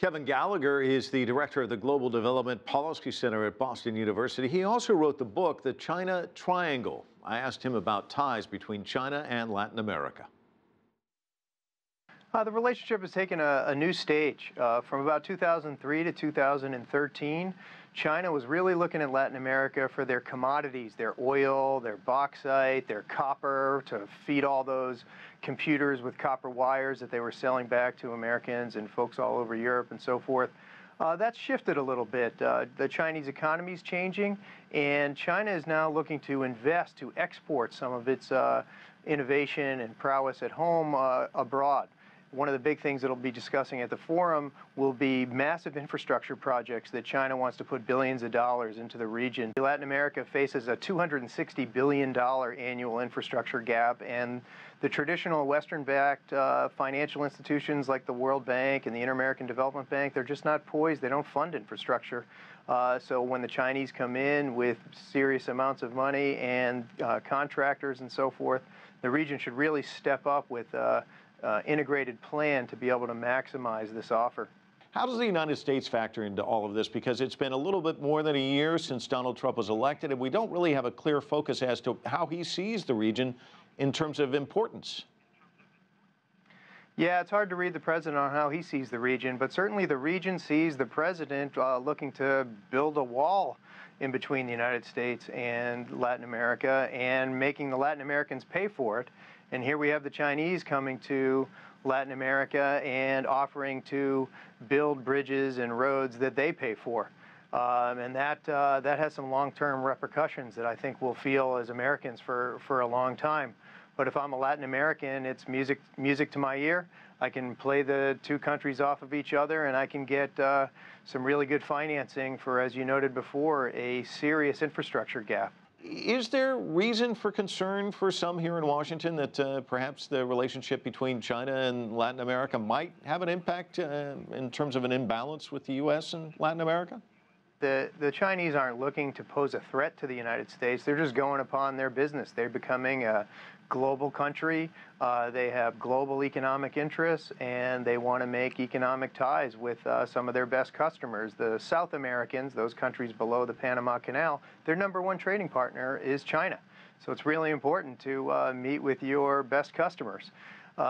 Kevin Gallagher is the director of the Global Development Policy Center at Boston University. He also wrote the book, The China Triangle. I asked him about ties between China and Latin America. The relationship has taken a new stage. From about 2003 to 2013, China was really looking at Latin America for their commodities, their oil, their bauxite, their copper, to feed all those computers with copper wires that they were selling back to Americans and folks all over Europe and so forth. That's shifted a little bit. The Chinese economy is changing, and China is now looking to invest, to export some of its innovation and prowess at home abroad. One of the big things that we'll be discussing at the forum will be massive infrastructure projects that China wants to put billions of dollars into the region. Latin America faces a $260 billion annual infrastructure gap, and the traditional Western-backed financial institutions like the World Bank and the Inter-American Development Bank, they're just not poised. They don't fund infrastructure. So when the Chinese come in with serious amounts of money and contractors and so forth, the region should really step up with integrated plan to be able to maximize this offer. How does the United States factor into all of this? Because it's been a little bit more than a year since Donald Trump was elected, and we don't really have a clear focus as to how he sees the region in terms of importance. Yeah, it's hard to read the president on how he sees the region, but certainly the region sees the president looking to build a wall in between the United States and Latin America and making the Latin Americans pay for it. And here we have the Chinese coming to Latin America and offering to build bridges and roads that they pay for. And that has some long-term repercussions that I think we'll feel as Americans for a long time. But if I'm a Latin American, it's music to my ear. I can play the two countries off of each other, and I can get some really good financing for, as you noted before, a serious infrastructure gap. Is there reason for concern for some here in Washington that perhaps the relationship between China and Latin America might have an impact in terms of an imbalance with the U.S. and Latin America? The Chinese aren't looking to pose a threat to the United States. They're just going upon their business. They're becoming a global country. They have global economic interests, and they want to make economic ties with some of their best customers. The South Americans, those countries below the Panama Canal, their #1 trading partner is China. So it's really important to meet with your best customers.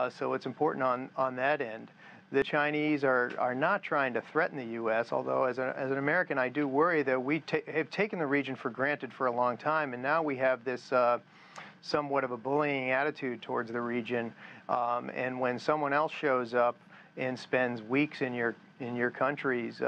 So it's important on that end. The Chinese are not trying to threaten the U.S., although as an American, I do worry that we have taken the region for granted for a long time, and now we have this somewhat of a bullying attitude towards the region. And when someone else shows up and spends weeks in your countries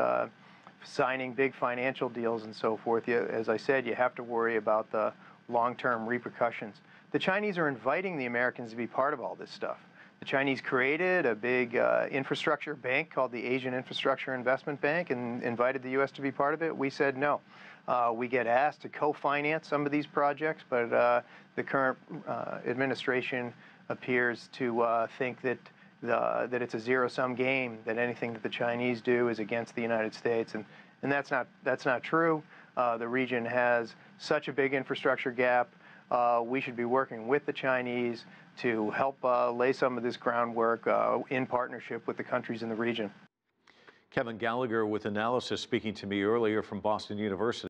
signing big financial deals and so forth, as I said, you have to worry about the long-term repercussions. The Chinese are inviting the Americans to be part of all this stuff. The Chinese created a big infrastructure bank called the Asian Infrastructure Investment Bank and invited the U.S. to be part of it. We said no. We get asked to co-finance some of these projects, but the current administration appears to think that it's a zero-sum game, that anything that the Chinese do is against the United States, and that's not true. The region has such a big infrastructure gap. We should be working with the Chinese to help lay some of this groundwork in partnership with the countries in the region. Kevin Gallagher with analysis speaking to me earlier from Boston University.